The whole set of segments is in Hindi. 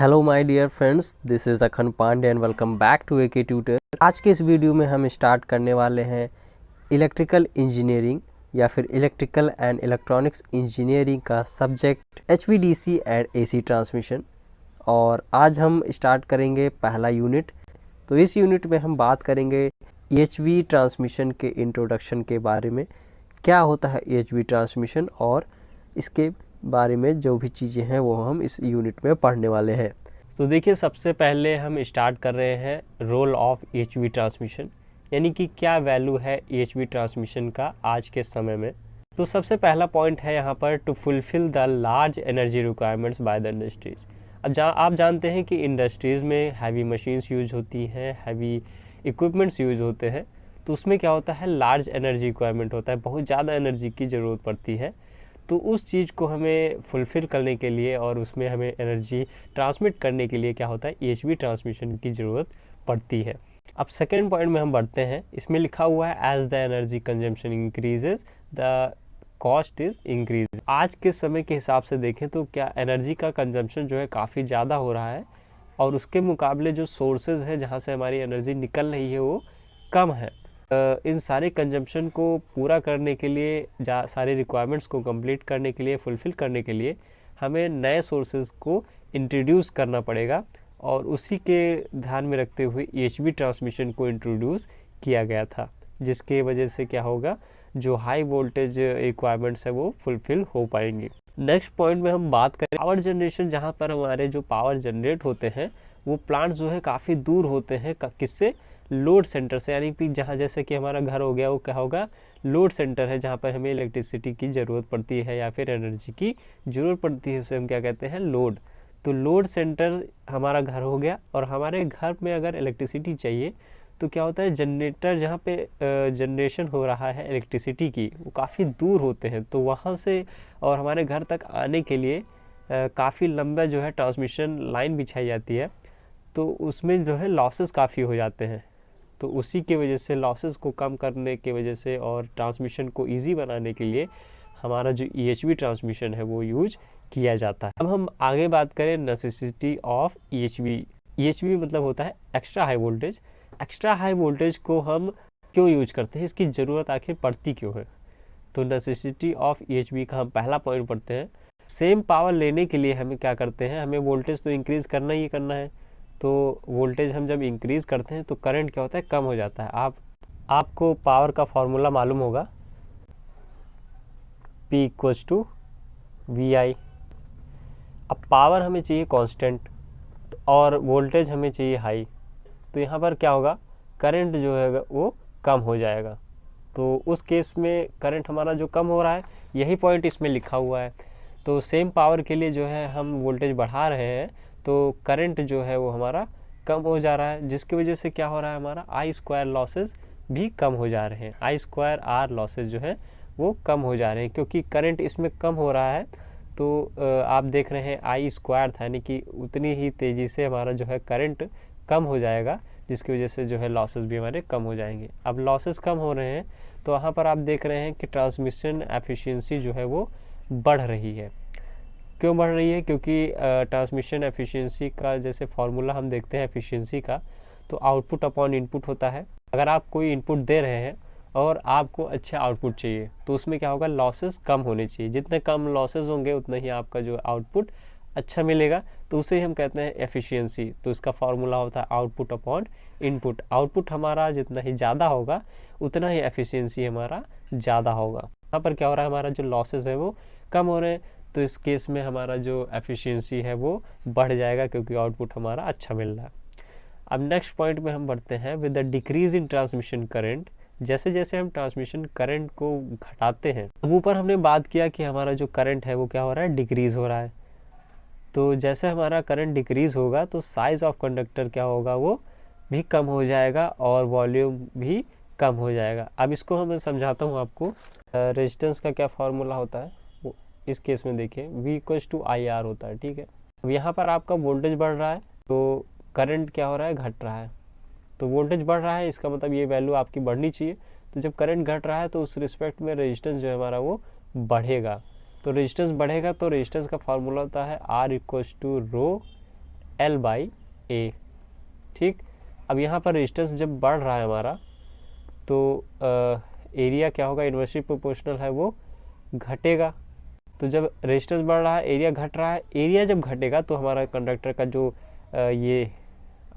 Hello my dear friends, this is Akhan Pandey and welcome back to AK tutor. आज के इस वीडियो में हम स्टार्ट करने वाले हैं इलेक्ट्रिकल इंजीनियरिंग या फिर इलेक्ट्रिकल एंड इलेक्ट्रॉनिक्स इंजीनियरिंग का subject HVDC and AC transmission. और आज हम स्टार्ट करेंगे पहला यूनिट। तो इस यूनिट में हम बात करेंगे एचवी ट्रांसमिशन के इंट्रोडक्शन के बारे में, क्या होता है एचवी ट्रांसमिशन, और इसके बारे में जो भी चीज़ें हैं वो हम इस यूनिट में पढ़ने वाले हैं। तो देखिए, सबसे पहले हम स्टार्ट कर रहे हैं रोल ऑफ एचवी ट्रांसमिशन, यानी कि क्या वैल्यू है एचवी ट्रांसमिशन का आज के समय में। तो सबसे पहला पॉइंट है यहाँ पर to fulfil the large energy requirements by the industries. अब आप जानते हैं कि इंडस्ट्रीज़ में हैवी मशीन्स यूज होती हैं, हैवी इक्विपमेंट्स यूज होते हैं, तो उसमें क्या होता है, लार्ज एनर्जी रिक्वायरमेंट होता है, बहुत ज़्यादा एनर्जी की ज़रूरत पड़ती है। तो उस चीज़ को हमें फुलफ़िल करने के लिए और उसमें हमें एनर्जी ट्रांसमिट करने के लिए क्या होता है, एचवी ट्रांसमिशन की ज़रूरत पड़ती है। अब सेकेंड पॉइंट में हम बढ़ते हैं। इसमें लिखा हुआ है as the energy consumption increases the cost is increase. आज के समय के हिसाब से देखें तो क्या एनर्जी का कंजम्पशन जो है काफ़ी ज़्यादा हो रहा है, और उसके मुकाबले जो सोर्सेज है जहाँ से हमारी एनर्जी निकल रही है वो कम है। इन सारे कंजम्पशन को पूरा करने के लिए, सारे रिक्वायरमेंट्स को कंप्लीट करने के लिए, फुलफ़िल करने के लिए हमें नए सोर्सेज को इंट्रोड्यूस करना पड़ेगा, और उसी के ध्यान में रखते हुए एचवी ट्रांसमिशन को इंट्रोड्यूस किया गया था, जिसके वजह से क्या होगा, जो हाई वोल्टेज रिक्वायरमेंट्स है वो फुलफ़िल हो पाएंगे। नेक्स्ट पॉइंट में हम बात करें पावर जनरेशन, जहाँ पर हमारे जो पावर जनरेट होते हैं वो प्लांट्स जो है काफ़ी दूर होते हैं किससे, लोड सेंटर से, यानी कि जहाँ जैसे कि हमारा घर हो गया, वो क्या होगा, लोड सेंटर है, जहाँ पर हमें इलेक्ट्रिसिटी की ज़रूरत पड़ती है या फिर एनर्जी की ज़रूरत पड़ती है, उसे हम क्या कहते हैं, लोड। तो लोड सेंटर हमारा घर हो गया, और हमारे घर में अगर इलेक्ट्रिसिटी चाहिए तो क्या होता है, जनरेटर जहाँ पे जनरेशन हो रहा है इलेक्ट्रिसिटी की, वो काफ़ी दूर होते हैं, तो वहाँ से और हमारे घर तक आने के लिए काफ़ी लंबा जो है ट्रांसमिशन लाइन बिछाई जाती है, तो उसमें जो है लॉसेस काफ़ी हो जाते हैं। तो उसी के वजह से, लॉसेस को कम करने के वजह से और ट्रांसमिशन को इजी बनाने के लिए हमारा जो ईएचवी ट्रांसमिशन है वो यूज किया जाता है। अब हम आगे बात करें नेसेसिटी ऑफ ईएचवी। ईएचवी मतलब होता है extra high voltage. Extra high voltage को हम क्यों यूज करते हैं, इसकी ज़रूरत आखिर पड़ती क्यों है। तो नेसेसिटी ऑफ ईएचवी का हम पहला पॉइंट पढ़ते हैं। सेम पावर लेने के लिए हमें क्या करते हैं, हमें वोल्टेज तो इंक्रीज़ करना ही करना है। तो वोल्टेज हम जब इंक्रीज़ करते हैं तो करंट क्या होता है, कम हो जाता है। आपको पावर का फॉर्मूला मालूम होगा, P = VI। अब पावर हमें चाहिए कांस्टेंट और वोल्टेज हमें चाहिए हाई, तो यहाँ पर क्या होगा, करंट जो है वो कम हो जाएगा। तो उस केस में करंट हमारा जो कम हो रहा है, यही पॉइंट इसमें लिखा हुआ है। तो सेम पावर के लिए जो है हम वोल्टेज बढ़ा रहे हैं, तो करंट जो है वो हमारा कम हो जा रहा है, जिसकी वजह से क्या हो रहा है, हमारा I² लॉसेस भी कम हो जा रहे हैं। I²R लॉसेस जो है वो कम हो जा रहे हैं, क्योंकि करंट इसमें कम हो रहा है। तो आप देख रहे हैं I² था, यानी कि उतनी ही तेज़ी से हमारा जो है करंट कम हो जाएगा, जिसकी वजह से जो है लॉसेस भी हमारे कम हो जाएंगे। अब लॉसेस कम हो रहे हैं, तो वहाँ पर आप देख रहे हैं कि ट्रांसमिशन एफिशिएंसी जो है वो बढ़ रही है। क्यों बढ़ रही है, क्योंकि ट्रांसमिशन एफिशिएंसी का जैसे फार्मूला हम देखते हैं एफिशिएंसी का, तो आउटपुट अपॉन इनपुट होता है। अगर आप कोई इनपुट दे रहे हैं और आपको अच्छा आउटपुट चाहिए, तो उसमें क्या होगा, लॉसेस कम होने चाहिए। जितने कम लॉसेस होंगे उतना ही आपका जो आउटपुट अच्छा मिलेगा, तो उसे हम कहते हैं एफिशिएंसी। तो इसका फार्मूला होता है आउटपुट अपॉन इनपुट। आउटपुट हमारा जितना ही ज़्यादा होगा उतना ही एफिशिएंसी हमारा ज़्यादा होगा। यहाँ पर क्या हो रहा है, हमारा जो लॉसेस है वो कम हो रहे हैं, तो इस केस में हमारा जो एफिशिएंसी है वो बढ़ जाएगा, क्योंकि आउटपुट हमारा अच्छा मिल रहा है। अब नेक्स्ट पॉइंट में हम बढ़ते हैं, with the decrease in transmission current. जैसे जैसे हम ट्रांसमिशन करंट को घटाते हैं, अब ऊपर हमने बात किया कि हमारा जो करंट है वो क्या हो रहा है, डिक्रीज हो रहा है। तो जैसे हमारा करंट डिक्रीज होगा तो साइज़ ऑफ कंडक्टर क्या होगा, वो भी कम हो जाएगा और वॉल्यूम भी कम हो जाएगा। अब इसको मैं समझाता हूँ आपको। रेजिस्टेंस का क्या फार्मूला होता है, वो इस केस में देखिए V = IR होता है, ठीक है। अब यहाँ पर आपका वोल्टेज बढ़ रहा है, तो करंट क्या हो रहा है, घट रहा है। तो वोल्टेज बढ़ रहा है, इसका मतलब ये वैल्यू आपकी बढ़नी चाहिए। तो जब करंट घट रहा है तो उस रिस्पेक्ट में रेजिस्टेंस जो है हमारा वो बढ़ेगा। तो रेजिस्टेंस बढ़ेगा, तो रेजिस्टेंस का फार्मूला होता है R = L/A। ठीक, अब यहाँ पर रेजिस्टेंस जब बढ़ रहा है हमारा तो एरिया क्या होगा, इन्वर्सली प्रोपोर्शनल है वो घटेगा। तो जब रेजिस्टेंस बढ़ रहा है, एरिया घट रहा है, एरिया जब घटेगा तो हमारा कंडक्टर का जो ये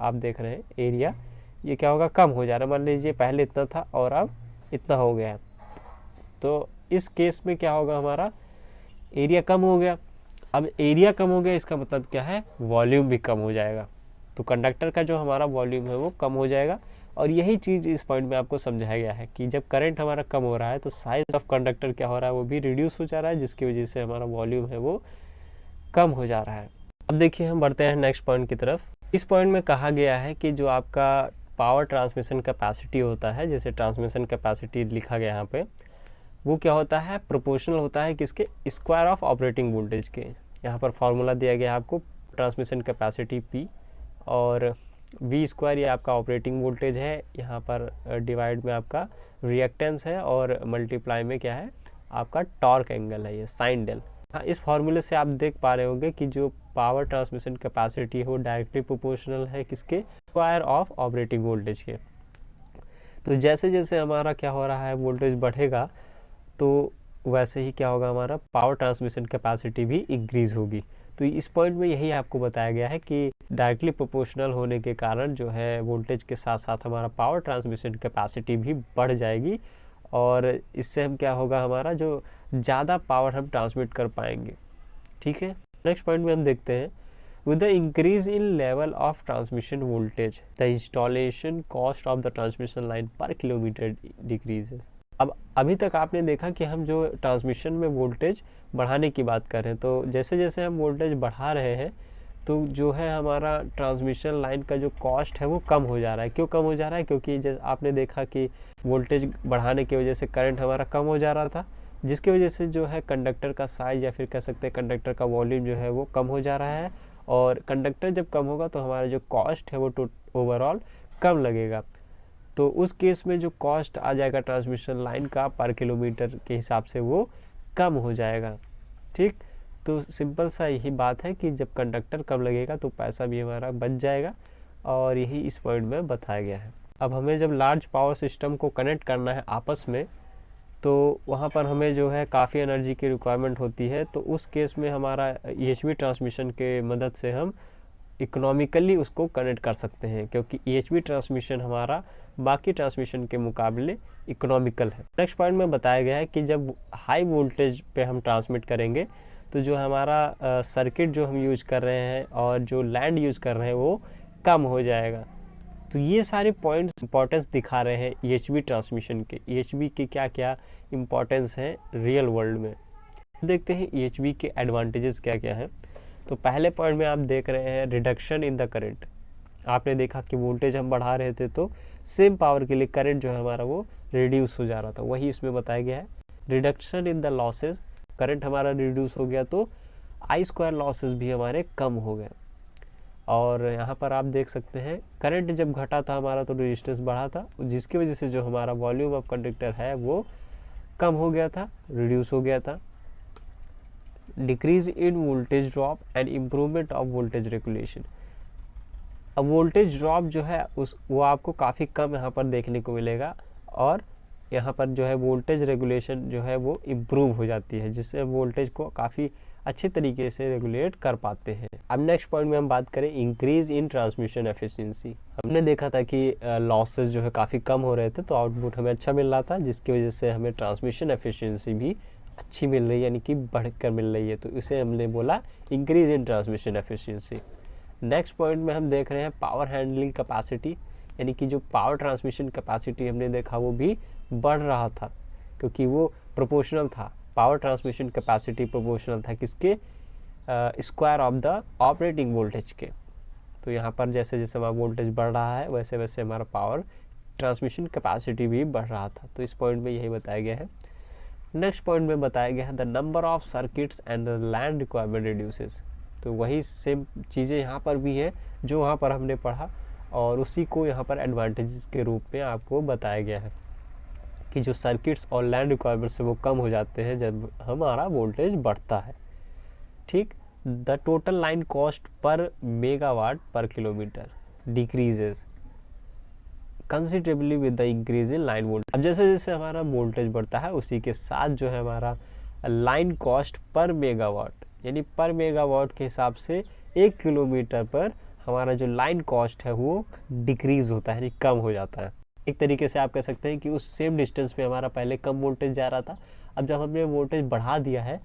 आप देख रहे हैं एरिया, ये क्या होगा, कम हो जा रहा है। मान लीजिए पहले इतना था और अब इतना हो गया है, तो इस केस में क्या होगा, हमारा एरिया कम हो गया। अब एरिया कम हो गया, इसका मतलब क्या है, वॉल्यूम भी कम हो जाएगा। तो कंडक्टर का जो हमारा वॉल्यूम है वो कम हो जाएगा। और यही चीज़ इस पॉइंट में आपको समझाया गया है कि जब करंट हमारा कम हो रहा है तो साइज ऑफ कंडक्टर क्या हो रहा है, वो भी रिड्यूस हो जा रहा है, जिसकी वजह से हमारा वॉल्यूम है वो कम हो जा रहा है। अब देखिए हम बढ़ते हैं नेक्स्ट पॉइंट की तरफ। इस पॉइंट में कहा गया है कि जो आपका पावर ट्रांसमिशन कैपेसिटी होता है, जैसे ट्रांसमिशन कैपेसिटी लिखा गया यहाँ पे, वो क्या होता है, प्रोपोर्शनल होता है किसके, स्क्वायर ऑफ ऑपरेटिंग वोल्टेज के। यहाँ पर फॉर्मूला दिया गया है आपको, ट्रांसमिशन कैपेसिटी P और V स्क्वायर ये आपका ऑपरेटिंग वोल्टेज है, यहाँ पर डिवाइड में आपका रिएक्टेंस है और मल्टीप्लाई में क्या है आपका टॉर्क एंगल है, ये साइन डेल। हाँ, इस फॉर्मूले से आप देख पा रहे होंगे कि जो पावर ट्रांसमिशन कैपेसिटी है वो डायरेक्टली प्रोपोर्शनल है किसके, स्क्वायर ऑफ ऑपरेटिंग वोल्टेज के। तो जैसे जैसे हमारा क्या हो रहा है, वोल्टेज बढ़ेगा तो वैसे ही क्या होगा, हमारा पावर ट्रांसमिशन कैपेसिटी भी इंक्रीज होगी। तो इस पॉइंट में यही आपको बताया गया है कि डायरेक्टली प्रोपोर्शनल होने के कारण जो है वोल्टेज के साथ साथ हमारा पावर ट्रांसमिशन कैपेसिटी भी बढ़ जाएगी और इससे हम क्या होगा, हमारा जो ज़्यादा पावर हम ट्रांसमिट कर पाएंगे। ठीक है, नेक्स्ट पॉइंट में हम देखते हैं, with the increase in level of transmission voltage the installation cost of the transmission line per kilometer decreases। अब अभी तक आपने देखा कि हम जो ट्रांसमिशन में वोल्टेज बढ़ाने की बात कर रहे हैं, तो जैसे जैसे हम वोल्टेज बढ़ा रहे हैं तो जो है हमारा ट्रांसमिशन लाइन का जो कॉस्ट है वो कम हो जा रहा है। क्यों कम हो जा रहा है, क्योंकि जैसे आपने देखा कि वोल्टेज बढ़ाने की वजह से करंट हमारा कम हो जा रहा था, जिसकी वजह से जो है कंडक्टर का साइज या फिर कह सकते हैं कंडक्टर का वॉल्यूम जो है वो कम हो जा रहा है। और कंडक्टर जब कम होगा तो हमारा जो कॉस्ट है वो ओवरऑल कम लगेगा। तो उस केस में जो कॉस्ट आ जाएगा ट्रांसमिशन लाइन का पर किलोमीटर के हिसाब से वो कम हो जाएगा। ठीक, तो सिंपल सा यही बात है कि जब कंडक्टर कम लगेगा तो पैसा भी हमारा बच जाएगा और यही इस पॉइंट में बताया गया है। अब हमें जब लार्ज पावर सिस्टम को कनेक्ट करना है आपस में तो वहाँ पर हमें जो है काफ़ी एनर्जी की रिक्वायरमेंट होती है, तो उस केस में हमारा EHV ट्रांसमिशन के मदद से हम इकोनॉमिकली उसको कनेक्ट कर सकते हैं, क्योंकि EHV ट्रांसमिशन हमारा बाकी ट्रांसमिशन के मुकाबले इकोनॉमिकल है। नेक्स्ट पॉइंट में बताया गया है कि जब हाई वोल्टेज पे हम ट्रांसमिट करेंगे तो जो हमारा सर्किट जो हम यूज कर रहे हैं और जो लैंड यूज कर रहे हैं वो कम हो जाएगा। तो ये सारे पॉइंट्स इंपॉर्टेंस दिखा रहे हैं EHV ट्रांसमिशन के। EHV के क्या क्या इंपॉर्टेंस है रियल वर्ल्ड में। देखते हैं EHV के एडवांटेजेस क्या क्या हैं। तो पहले पॉइंट में आप देख रहे हैं रिडक्शन इन द करंट। आपने देखा कि वोल्टेज हम बढ़ा रहे थे तो सेम पावर के लिए करंट जो है हमारा वो रिड्यूस हो जा रहा था, वही इसमें बताया गया है। Reduction in the losses, current हमारा रिड्यूस हो गया तो I स्क्वायर लॉसेज भी हमारे कम हो गए। और यहाँ पर आप देख सकते हैं करंट जब घटा था हमारा तो रेजिस्टेंस बढ़ा था, जिसकी वजह से जो हमारा वॉल्यूम ऑफ कंडक्टर है वो कम हो गया था, रिड्यूस हो गया था। Decrease in voltage drop and improvement of voltage regulation. अब वोल्टेज ड्रॉप जो है वो आपको काफ़ी कम यहाँ पर देखने को मिलेगा और यहाँ पर जो है वोल्टेज रेगुलेशन जो है वो इम्प्रूव हो जाती है, जिससे वोल्टेज को काफ़ी अच्छे तरीके से रेगुलेट कर पाते हैं। अब नेक्स्ट पॉइंट में हम बात करें इंक्रीज इन ट्रांसमिशन एफिशिएंसी। हमने देखा था कि लॉसेस जो है काफ़ी कम हो रहे थे तो आउटपुट हमें अच्छा मिल रहा था, जिसकी वजह से हमें ट्रांसमिशन एफिशिएंसी भी अच्छी मिल रही है, यानी कि बढ़कर मिल रही है। तो इसे हमने बोला increase in transmission efficiency. Next point में हम देख रहे हैं पावर हैंडलिंग कैपेसिटी, यानी कि जो पावर ट्रांसमिशन कैपेसिटी हमने देखा वो भी बढ़ रहा था, क्योंकि वो प्रोपोर्शनल था। पावर ट्रांसमिशन कैपेसिटी प्रोपोर्शनल था किसके, square of the operating voltage के। तो यहाँ पर जैसे जैसे हमारा वोल्टेज बढ़ रहा है वैसे वैसे हमारा पावर ट्रांसमिशन कैपेसिटी भी बढ़ रहा था। तो इस पॉइंट में यही बताया गया है। नेक्स्ट पॉइंट में बताया गया है the number of circuits and the land requirement reduces. तो वही सेम चीज़ें यहाँ पर भी है जो वहाँ पर हमने पढ़ा, और उसी को यहाँ पर एडवांटेजेस के रूप में आपको बताया गया है कि जो सर्किट्स और लैंड रिक्वायरमेंट्स है वो कम हो जाते हैं जब हमारा वोल्टेज बढ़ता है। ठीक, द टोटल लाइन कॉस्ट पर मेगावाट पर kilometre decreases considerably with the increase in line voltage. अब जैसे जैसे हमारा वोल्टेज बढ़ता है उसी के साथ जो है हमारा लाइन कॉस्ट पर मेगावाट यानी पर मेगावाट के हिसाब से 1 किलोमीटर पर हमारा जो लाइन कॉस्ट है वो डिक्रीज होता है यानी कम हो जाता है। एक तरीके से आप कह सकते हैं कि उस सेम डिस्टेंस पे हमारा पहले कम वोल्टेज जा रहा था, अब जब हमने वोल्टेज बढ़ा दिया है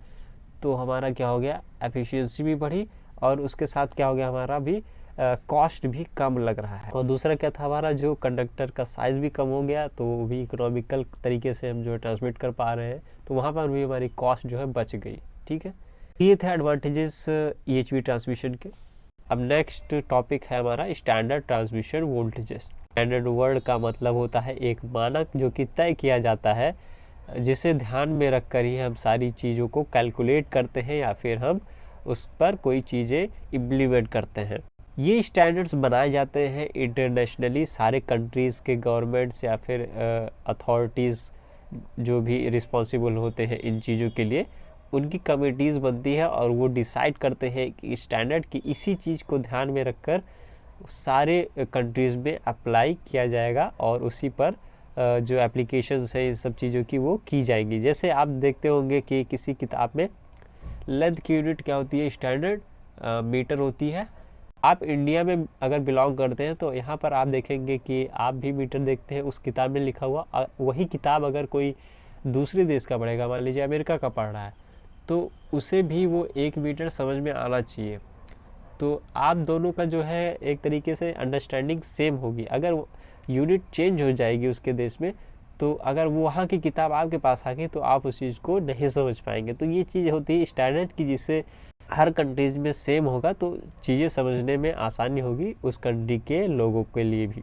तो हमारा क्या हो गया, एफिशिएंसी भी बढ़ी और उसके साथ क्या हो गया, हमारा भी कॉस्ट भी कम लग रहा है। और दूसरा क्या था, हमारा जो कंडक्टर का साइज़ भी कम हो गया तो वो भी इकोनॉमिकल तरीके से हम जो है ट्रांसमिट कर पा रहे हैं, तो वहाँ पर भी हमारी कॉस्ट जो है बच गई। ठीक है, ये थे एडवांटेजेस EHV ट्रांसमिशन के। अब नेक्स्ट टॉपिक है हमारा standard transmission voltages. Standard word का मतलब होता है एक मानक जो कि तय किया जाता है, जिसे ध्यान में रख कर ही हम सारी चीज़ों को कैलकुलेट करते हैं या फिर हम उस पर कोई चीज़ें इम्प्लीमेंट करते हैं। ये स्टैंडर्ड्स बनाए जाते हैं इंटरनेशनली, सारे कंट्रीज़ के गवर्नमेंट्स या फिर अथॉरिटीज़ जो भी रिस्पॉन्सिबल होते हैं इन चीज़ों के लिए, उनकी कमेटीज़ बनती है और वो डिसाइड करते हैं कि स्टैंडर्ड की इसी चीज़ को ध्यान में रखकर सारे कंट्रीज़ में अप्लाई किया जाएगा और उसी पर जो एप्लीकेशंस है इन सब चीज़ों की वो की जाएंगी। जैसे आप देखते होंगे कि किसी किताब में लेंथ की यूनिट क्या होती है, स्टैंडर्ड मीटर होती है। आप इंडिया में अगर बिलोंग करते हैं तो यहाँ पर आप देखेंगे कि आप भी मीटर देखते हैं उस किताब में लिखा हुआ। वही किताब अगर कोई दूसरे देश का पढ़ेगा, मान लीजिए अमेरिका का पढ़ रहा है, तो उसे भी वो 1 मीटर समझ में आना चाहिए। तो आप दोनों का जो है एक तरीके से अंडरस्टैंडिंग सेम होगी। अगर यूनिट चेंज हो जाएगी उसके देश में, तो अगर वो वहाँ की किताब आपके पास आ गई तो आप उस चीज़ को नहीं समझ पाएंगे। तो ये चीज़ होती है स्टैंडर्ड की, जिससे हर कंट्रीज़ में सेम होगा तो चीज़ें समझने में आसानी होगी उस कंट्री के लोगों के लिए भी।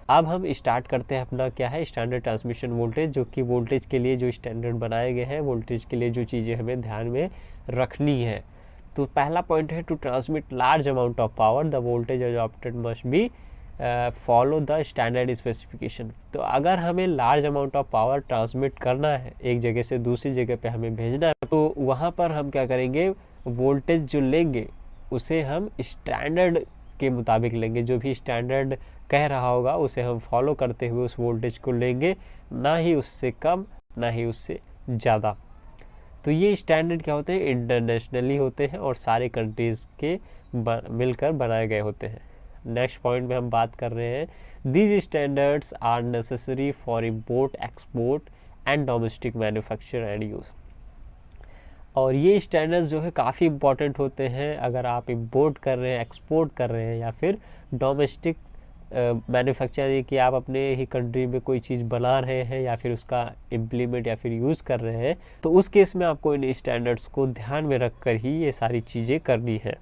अब हम स्टार्ट करते हैं अपना क्या है, स्टैंडर्ड ट्रांसमिशन वोल्टेज, जो कि वोल्टेज के लिए जो स्टैंडर्ड बनाए गए हैं, वोल्टेज के लिए जो चीज़ें हमें ध्यान में रखनी है। तो पहला पॉइंट है, to transmit large amount of power the voltage adopted must be follow the standard specification. तो अगर हमें large amount of power transmit करना है, एक जगह से दूसरी जगह पे हमें भेजना है, तो वहाँ पर हम क्या करेंगे, वोल्टेज जो लेंगे उसे हम स्टैंडर्ड के मुताबिक लेंगे। जो भी स्टैंडर्ड कह रहा होगा उसे हम फॉलो करते हुए उस वोल्टेज को लेंगे, ना ही उससे कम ना ही उससे ज़्यादा। तो ये स्टैंडर्ड क्या होते हैं, इंटरनेशनली होते हैं और सारे कंट्रीज़ के मिलकर बनाए गए होते हैं। नेक्स्ट पॉइंट में हम बात कर रहे हैं, these standards are necessary for import, export and domestic manufacture and use. और ये स्टैंडर्ड्स जो है काफ़ी इंपॉर्टेंट होते हैं अगर आप इंपोर्ट कर रहे हैं, एक्सपोर्ट कर रहे हैं या फिर डोमेस्टिक मैन्युफैक्चर, कि आप अपने ही कंट्री में कोई चीज़ बना रहे हैं या फिर उसका इम्प्लीमेंट या फिर यूज़ कर रहे हैं, तो उस केस में आपको इन स्टैंडर्ड्स को ध्यान में रख कर ही ये सारी चीज़ें करनी है।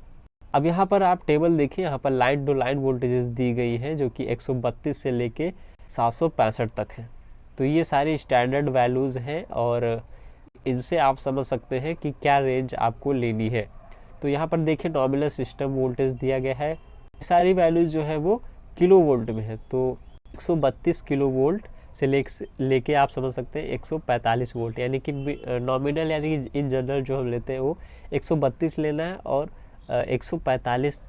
अब यहाँ पर आप टेबल देखिए, यहाँ पर लाइन टू लाइन वोल्टेजेस दी गई हैं जो कि 132 से लेके 765 तक है। तो ये सारी स्टैंडर्ड वैल्यूज़ हैं और इनसे आप समझ सकते हैं कि क्या रेंज आपको लेनी है। तो यहाँ पर देखिए नॉमिनल सिस्टम वोल्टेज दिया गया है, सारी वैल्यूज़ जो है वो किलो वोल्ट में है। तो 132 किलो वोल्ट से लेके आप समझ सकते हैं 145 वोल्ट, यानी कि नॉमिनल यानी कि इन जनरल जो हम लेते हैं वो 132 लेना है और 145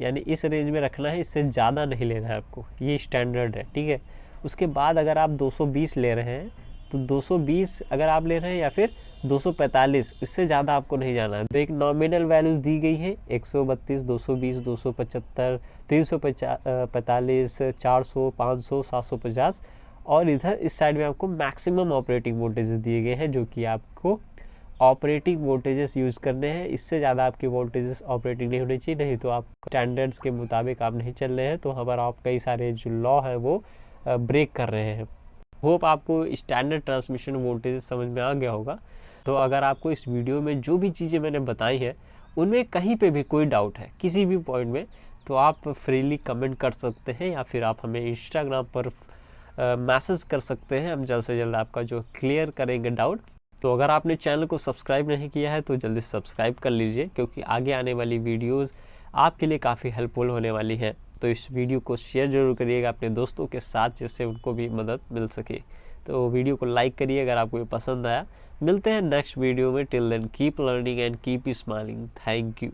यानी इस रेंज में रखना है, इससे ज़्यादा नहीं लेना है आपको, ये स्टैंडर्ड है। ठीक है, उसके बाद अगर आप 220 ले रहे हैं तो 220 अगर आप ले रहे हैं या फिर 245, इससे ज़्यादा आपको नहीं जाना है। तो एक नॉमिनल वैल्यूज़ दी गई है 132, 220, 275, 345, 400, 500, 750 और इधर इस साइड में आपको मैक्सिमम ऑपरेटिंग वोल्टेजेस दिए गए हैं, जो कि आपको ऑपरेटिंग वोल्टेजेस यूज़ करने हैं। इससे ज़्यादा आपकी वोल्टेजेस ऑपरेटिंग नहीं होनी चाहिए, नहीं तो आप स्टैंडर्ड्स के मुताबिक आप नहीं चल रहे हैं, तो वहाँ पर आप कई सारे जो लॉ है वो ब्रेक कर रहे हैं। होप आपको स्टैंडर्ड ट्रांसमिशन वोल्टेज समझ में आ गया होगा। तो अगर आपको इस वीडियो में जो भी चीज़ें मैंने बताई हैं उनमें कहीं पे भी कोई डाउट है किसी भी पॉइंट में, तो आप फ्रीली कमेंट कर सकते हैं या फिर आप हमें इंस्टाग्राम पर मैसेज कर सकते हैं। हम जल्द से जल्द आपका जो क्लियर करेंगे डाउट। तो अगर आपने चैनल को सब्सक्राइब नहीं किया है तो जल्दी सब्सक्राइब कर लीजिए, क्योंकि आगे आने वाली वीडियोज़ आपके लिए काफ़ी हेल्पफुल होने वाली है। तो इस वीडियो को शेयर जरूर करिएगा अपने दोस्तों के साथ, जिससे उनको भी मदद मिल सके। तो वीडियो को लाइक करिए अगर आपको ये पसंद आया। मिलते हैं नेक्स्ट वीडियो में। Till then keep learning and keep smiling. Thank you.